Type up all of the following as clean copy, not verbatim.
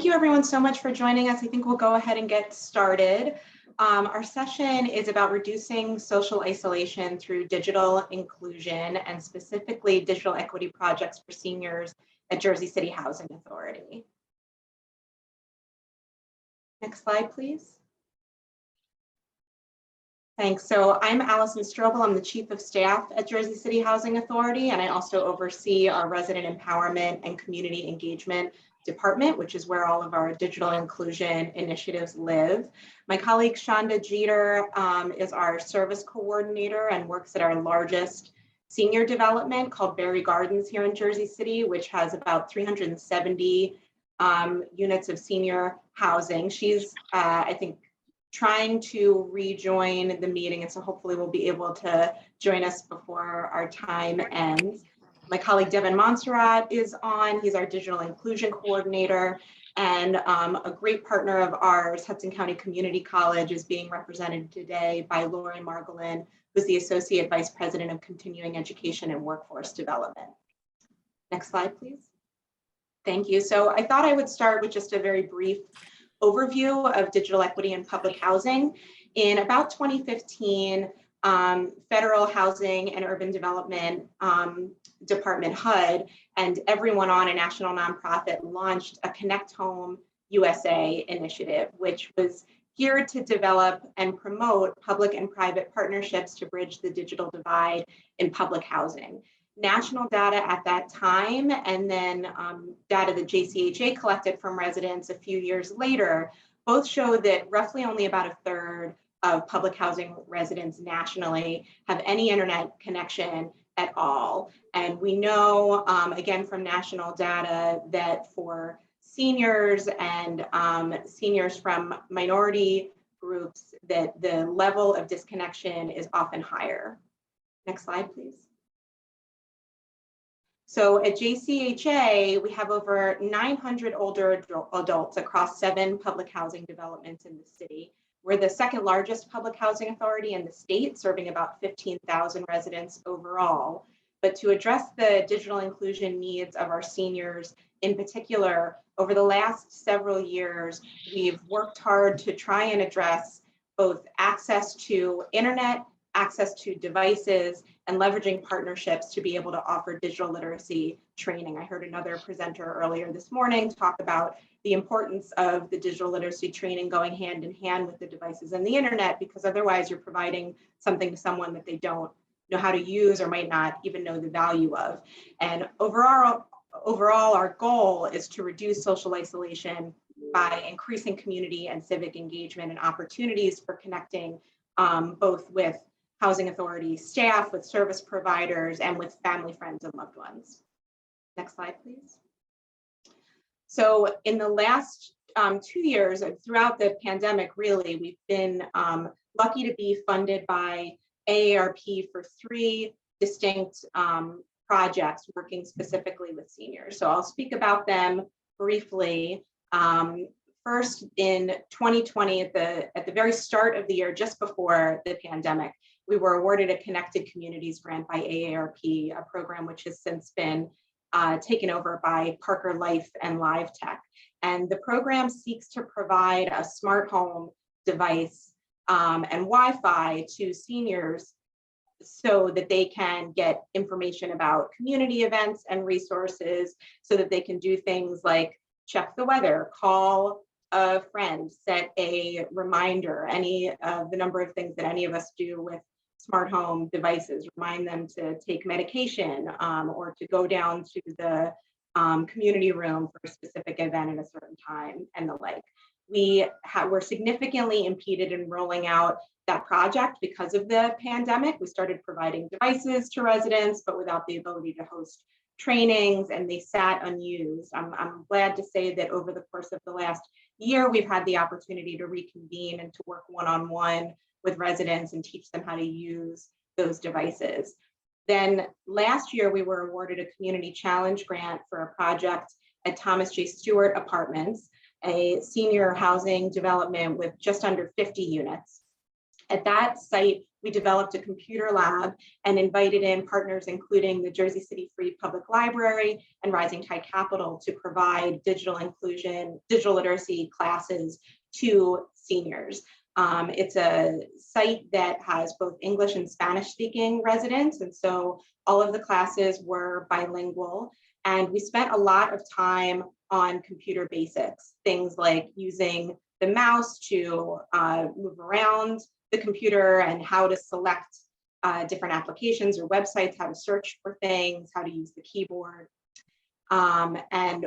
Thank you everyone so much for joining us. I think we'll go ahead and get started. Our session is about reducing social isolation through digital inclusion and specifically digital equity projects for seniors at Jersey City Housing Authority. Next slide, please. Thanks. So I'm Allison Strobel. I'm the Chief of Staff at Jersey City Housing Authority, and I also oversee our Resident Empowerment and Community Engagement Department, which is where all of our digital inclusion initiatives live. My colleague Shonda Jeter is our service coordinator and works at our largest senior development called Monserrate Gardens here in Jersey City, which has about 370 units of senior housing. She's, I think, trying to rejoin the meeting, and so hopefully we'll be able to join us before our time ends. My colleague Devin Monserrate is on. He's our digital inclusion coordinator, and a great partner of ours, Hudson County Community College, is being represented today by Margolin, who's the Associate Vice President of Continuing Education and Workforce Development. Next slide, please. Thank you. So I thought I would start with just a very brief overview of digital equity in public housing. In about 2015, Federal Housing and Urban Development Department, HUD, and EveryoneOn, a national nonprofit, launched a ConnectHome USA initiative, which was geared to develop and promote public and private partnerships to bridge the digital divide in public housing. National data at that time, and then data that JCHA collected from residents a few years later, both show that roughly only about a third of public housing residents nationally have any internet connection at all. And we know, again, from national data that for seniors and seniors from minority groups, that the level of disconnection is often higher. Next slide, please. So at JCHA, we have over 900 older adults across 7 public housing developments in the city. We're the second largest public housing authority in the state, serving about 15,000 residents overall. But to address the digital inclusion needs of our seniors in particular, over the last several years, we've worked hard to try and address both access to internet, access to devices, and leveraging partnerships to be able to offer digital literacy training. I heard another presenter earlier this morning talk about the importance of the digital literacy training going hand in hand with the devices and the internet, because otherwise you're providing something to someone that they don't know how to use or might not even know the value of. And overall, our goal is to reduce social isolation by increasing community and civic engagement and opportunities for connecting both with housing authority staff, with service providers, and with family, friends, and loved ones. Next slide, please. So in the last 2 years, throughout the pandemic, really, we've been lucky to be funded by AARP for 3 distinct projects working specifically with seniors. So I'll speak about them briefly. First, in 2020, at the very start of the year, just before the pandemic, we were awarded a Connected Communities grant by AARP, a program which has since been taken over by Parker Life and Live Tech. And the program seeks to provide a smart home device and Wi-Fi to seniors so that they can get information about community events and resources, so that they can do things like check the weather, call a friend, set a reminder, any of the number of things that any of us do with smart home devices, remind them to take medication or to go down to the community room for a specific event at a certain time and the like. We're significantly impeded in rolling out that project because of the pandemic. We started providing devices to residents, but without the ability to host trainings, and they sat unused. I'm glad to say that over the course of the last year, we've had the opportunity to reconvene and to work one-on-one with residents and teach them how to use those devices. Then last year, we were awarded a community challenge grant for a project at Thomas J. Stewart Apartments, a senior housing development with just under 50 units. At that site, we developed a computer lab and invited in partners, including the Jersey City Free Public Library and Rising Tide Capital, to provide digital inclusion, digital literacy classes to seniors. It's a site that has both English and Spanish speaking residents. And so all of the classes were bilingual. And we spent a lot of time on computer basics, things like using the mouse to move around the computer and how to select different applications or websites, how to search for things, how to use the keyboard. And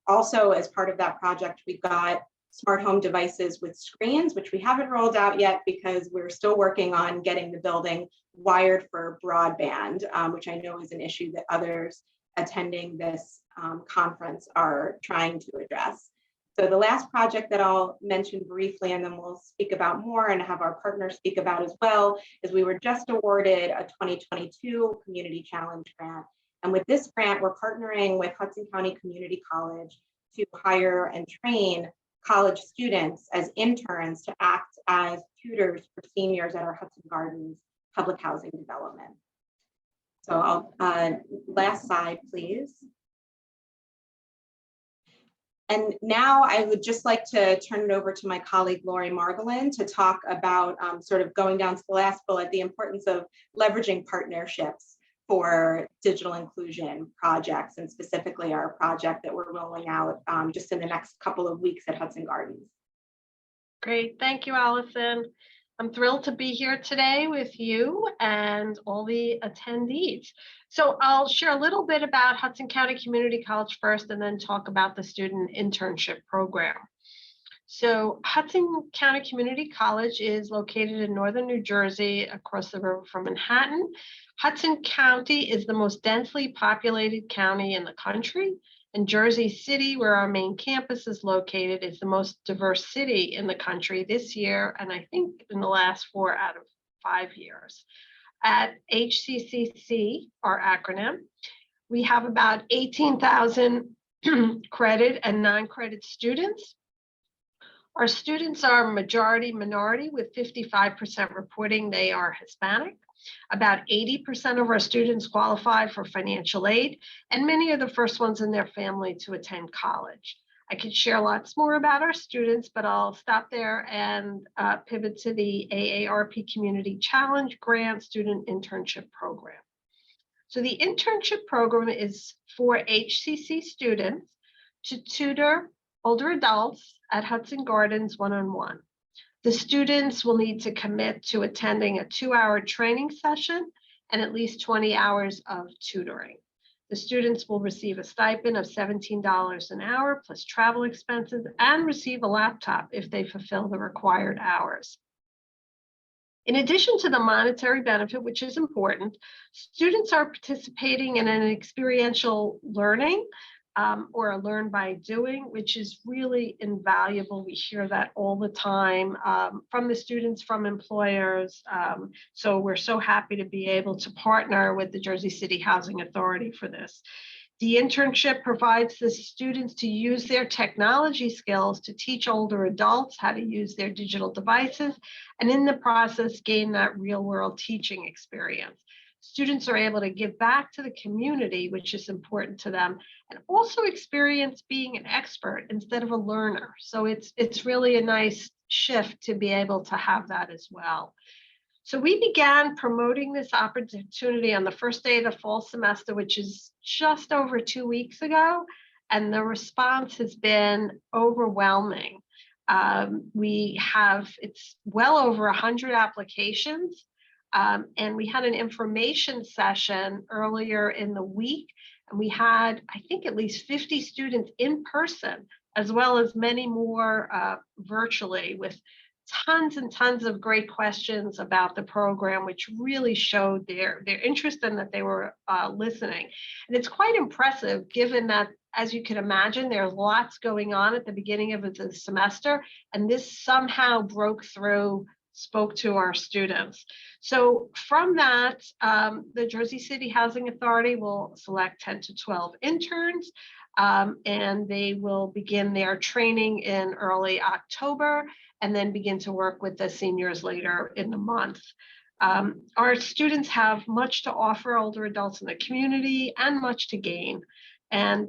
also as part of that project, we got smart home devices with screens, which we haven't rolled out yet because we're still working on getting the building wired for broadband, which I know is an issue that others attending this conference are trying to address. So the last project that I'll mention briefly, and then we'll speak about more and have our partners speak about as well, is we were just awarded a 2022 Community Challenge grant. And with this grant, we're partnering with Hudson County Community College to hire and train college students as interns to act as tutors for seniors at our Hudson Gardens public housing development. So I'll, last slide, please. And now I would just like to turn it over to my colleague, Lori Margolin, to talk about sort of going down to the last bullet, the importance of leveraging partnerships for digital inclusion projects, and specifically our project that we're rolling out just in the next couple of weeks at Hudson Gardens. Great, thank you, Allison. I'm thrilled to be here today with you and all the attendees. So I'll share a little bit about Hudson County Community College first, and then talk about the student internship program. So Hudson County Community College is located in northern New Jersey, across the river from Manhattan. Hudson County is the most densely populated county in the country, and Jersey City, where our main campus is located, is the most diverse city in the country this year, and I think in the last 4 out of 5 years. At HCCC, our acronym, we have about 18,000 credit and non-credit students. Our students are majority minority, with 55% reporting they are Hispanic. About 80% of our students qualify for financial aid, and many are the first ones in their family to attend college. I could share lots more about our students, but I'll stop there and pivot to the AARP Community Challenge Grant Student Internship Program. So the internship program is for HCC students to tutor older adults at Hudson Gardens one-on-one. The students will need to commit to attending a 2-hour training session and at least 20 hours of tutoring. The students will receive a stipend of $17 an hour plus travel expenses, and receive a laptop if they fulfill the required hours. In addition to the monetary benefit, which is important, students are participating in an experiential learning or a learn by doing, which is really invaluable. We hear that all the time from the students, from employers. So we're so happy to be able to partner with the Jersey City Housing Authority for this. The internship provides the students to use their technology skills to teach older adults how to use their digital devices, and in the process gain that real-world teaching experience. Students are able to give back to the community, which is important to them, and also experience being an expert instead of a learner. So it's really a nice shift to be able to have that as well. So we began promoting this opportunity on the first day of the fall semester, which is just over 2 weeks ago, and the response has been overwhelming. It's well over 100 applications. And we had an information session earlier in the week, and we had, I think, at least 50 students in person, as well as many more virtually, with tons and tons of great questions about the program, which really showed their interest and that they were listening. And it's quite impressive, given that, as you can imagine, there's lots going on at the beginning of the semester, and this somehow broke through, spoke to our students. So from that, the Jersey City Housing Authority will select 10 to 12 interns, and they will begin their training in early October, and then begin to work with the seniors later in the month. Our students have much to offer older adults in the community and much to gain. And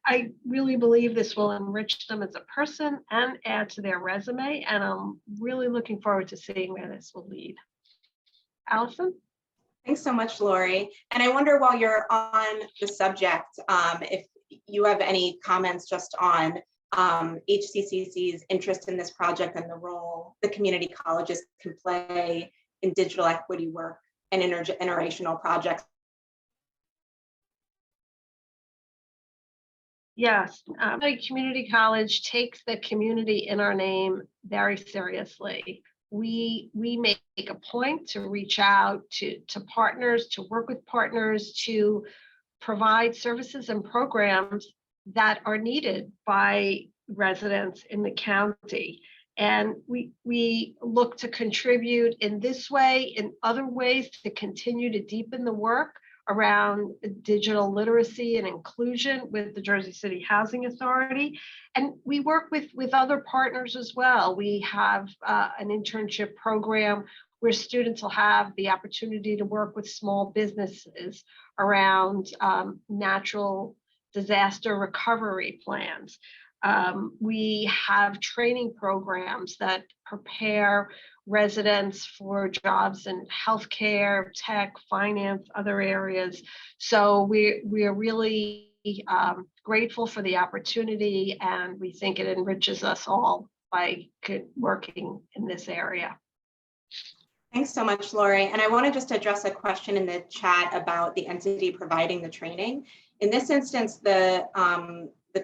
I really believe this will enrich them as a person and add to their resume. And I'm really looking forward to seeing where this will lead. Allison? Thanks so much, Lori. And I wonder, while you're on the subject, if you have any comments just on HCCC's interest in this project and the role the community colleges can play in digital equity work and intergenerational projects. Yes, community college takes the community in our name very seriously. We make a point to reach out to partners, to work with partners, to provide services and programs that are needed by residents in the county. And we look to contribute in this way, in other ways, to continue to deepen the work around digital literacy and inclusion with the Jersey City Housing Authority. And we work with other partners as well. We have an internship program where students will have the opportunity to work with small businesses around natural disaster recovery plans. We have training programs that prepare residents for jobs in healthcare, tech, finance, other areas. So we are really grateful for the opportunity, and we think it enriches us all by working in this area. Thanks so much, Lori. And I want to just address a question in the chat about the entity providing the training. In this instance, the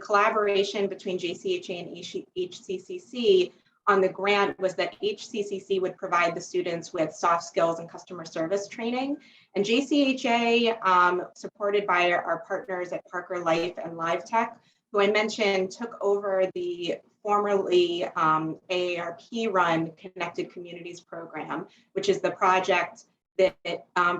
collaboration between JCHA and HCCC on the grant was that HCCC would provide the students with soft skills and customer service training. And JCHA, supported by our partners at Parker Life and Live Tech, who I mentioned, took over the formerly AARP run Connected Communities program, which is the project that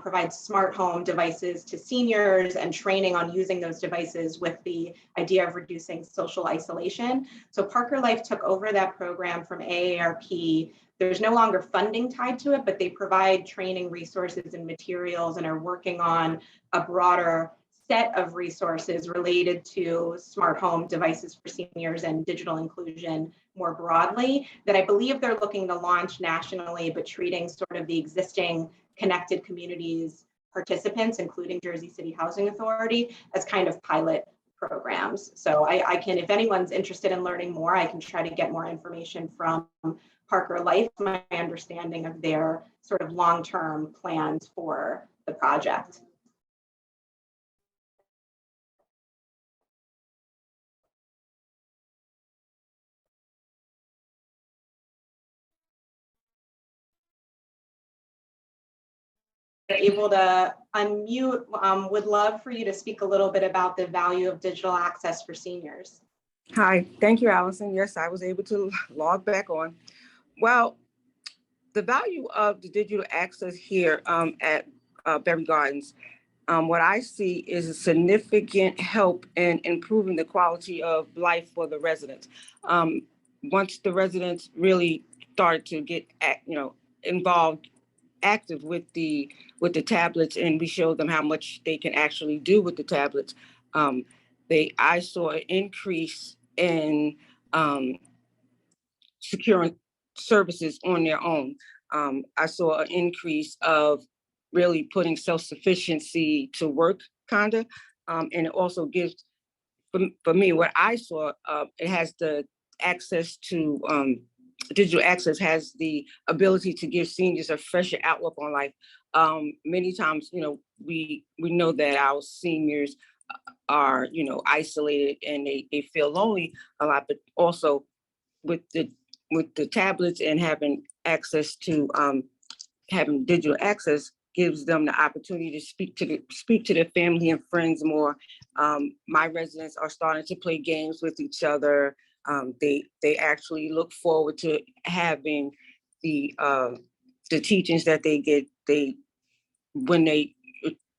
provides smart home devices to seniors and training on using those devices with the idea of reducing social isolation. So Parker Life took over that program from AARP. There's no longer funding tied to it, but they provide training resources and materials and are working on a broader set of resources related to smart home devices for seniors and digital inclusion more broadly, that I believe they're looking to launch nationally, but treating sort of the existing Connected Communities participants, including Jersey City Housing Authority, as kind of pilot programs. So I can, if anyone's interested in learning more, I can try to get more information from Parker Life, my understanding of their sort of long-term plans for the project. Able to unmute, would love for you to speak a little bit about the value of digital access for seniors. Hi, thank you, Allison. Yes, I was able to log back on. Well, the value of the digital access here at Everyone's Gardens, what I see is a significant help in improving the quality of life for the residents. Once the residents really started to get, involved, active with the tablets, and we showed them how much they can actually do with the tablets. I saw an increase in securing services on their own. I saw an increase of really putting self-sufficiency to work, kinda, and it also gives, for me, what I saw, it has the access to digital access has the ability to give seniors a fresher outlook on life. Many times, we know that our seniors are, isolated and they feel lonely a lot, but also with the tablets and having access to having digital access gives them the opportunity to speak to their family and friends more. My residents are starting to play games with each other. They actually look forward to having the teachings that they get.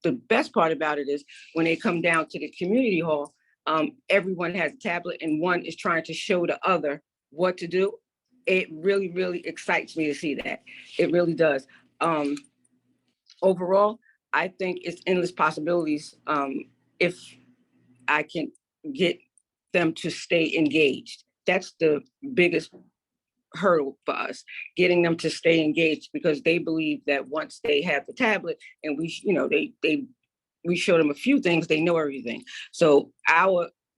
The best part about it is when they come down to the community hall, everyone has a tablet and one is trying to show the other what to do. It really, really excites me to see that. It really does. overall, I think it's endless possibilities if I can get them to stay engaged. That's the biggest hurdle for us, getting them to stay engaged, because they believe that once they have the tablet and we show them a few things, they know everything. So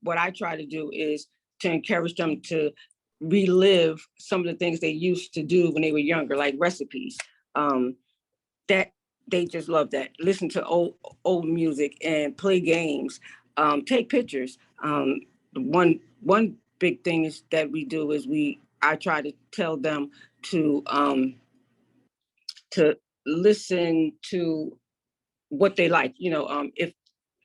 what I try to do is to encourage them to relive some of the things they used to do when they were younger, like recipes. That they just love that. Listen to old music and play games, take pictures. One big thing is that we do is I try to tell them to listen to what they like, if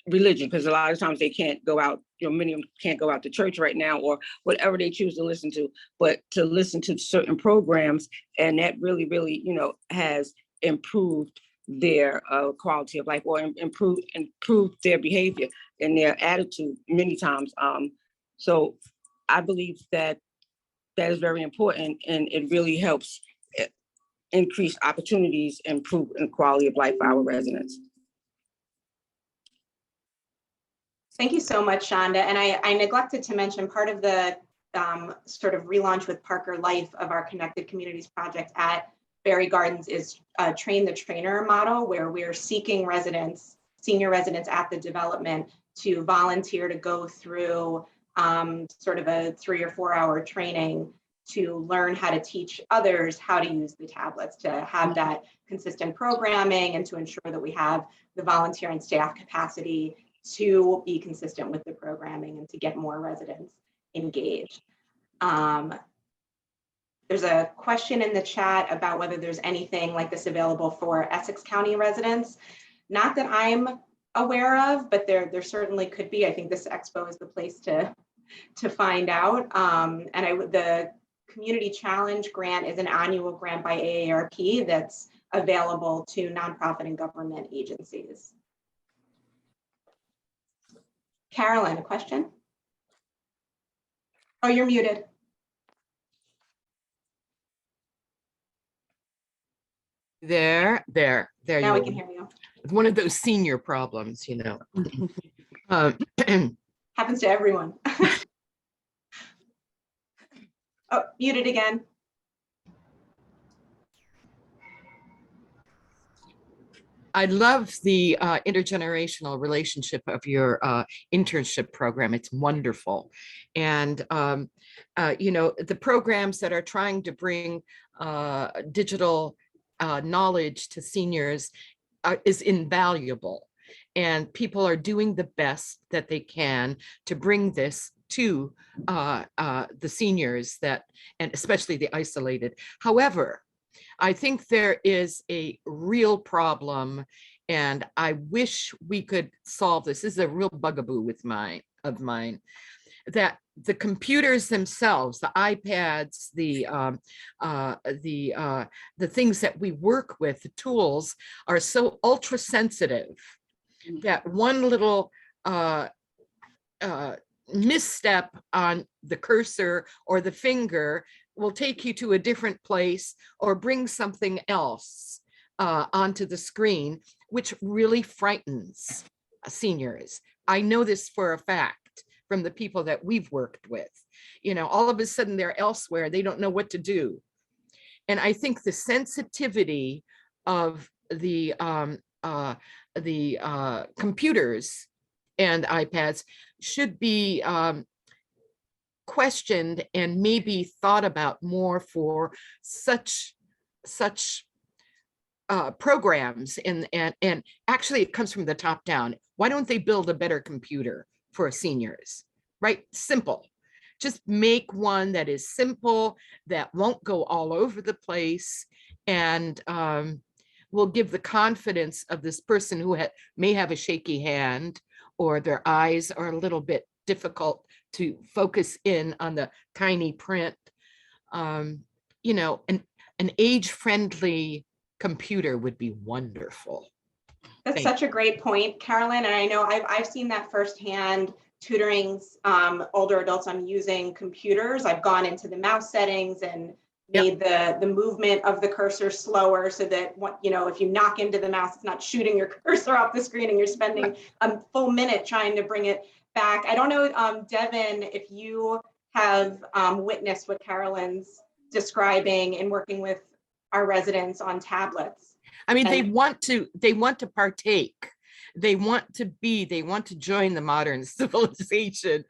religion, because a lot of times they can't go out, many of them can't go out to church right now, or whatever they choose to listen to, but to listen to certain programs. And that really, really, has improved their quality of life, or improved their behavior and their attitude many times. So I believe that is very important, and it really helps increase opportunities, improve the quality of life for our residents. Thank you so much, Shonda. And I neglected to mention part of the sort of relaunch with Parker Life of our Connected Communities project at Berry Gardens is Train the Trainer model, where we're seeking senior residents at the development to volunteer to go through sort of a 3 or 4 hour training to learn how to teach others how to use the tablets, to have that consistent programming, and to ensure that we have the volunteer and staff capacity to be consistent with the programming and to get more residents engaged. There's a question in the chat about whether there's anything like this available for Essex County residents. Not that I'm aware of, but there certainly could be. I think this expo is the place to find out. The Community Challenge grant is an annual grant by AARP that's available to nonprofit and government agencies. Carolyn, a question? Oh, you're muted. There Now you we can hear you. It's one of those senior problems, Happens to everyone. Oh, muted again. I love the intergenerational relationship of your internship program. It's wonderful. And, the programs that are trying to bring digital knowledge to seniors is invaluable. And people are doing the best that they can to bring this to the seniors and especially the isolated. However, I think there is a real problem, and I wish we could solve this. This is a real bugaboo of mine, that the computers themselves, the iPads, the things that we work with, the tools, are so ultra sensitive that one little misstep on the cursor or the finger will take you to a different place or bring something else onto the screen, which really frightens seniors. I know this for a fact from the people that we've worked with. All of a sudden they're elsewhere. They don't know what to do. And I think the sensitivity of the computers and iPads should be questioned and maybe thought about more for such programs. And actually it comes from the top down. Why don't they build a better computer for seniors, right? Simple. Just make one that is simple, that won't go all over the place, and will give the confidence of this person who may have a shaky hand, or their eyes are a little bit difficult to focus in on the tiny print. An age-friendly computer would be wonderful. That's such a great point, Carolyn. And I know I've seen that firsthand tutoring older adults on using computers. I've gone into the mouse settings and made the movement of the cursor slower so that, if you knock into the mouse, it's not shooting your cursor off the screen and you're spending a full minute trying to bring it back. I don't know, Devin, if you have witnessed what Carolyn's describing in working with our residents on tablets. I mean, they want to partake. They want to join the modern civilization,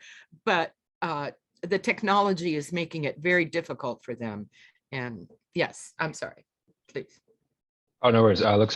but the technology is making it very difficult for them. And yes, I'm sorry, please. Oh, no worries. Looks like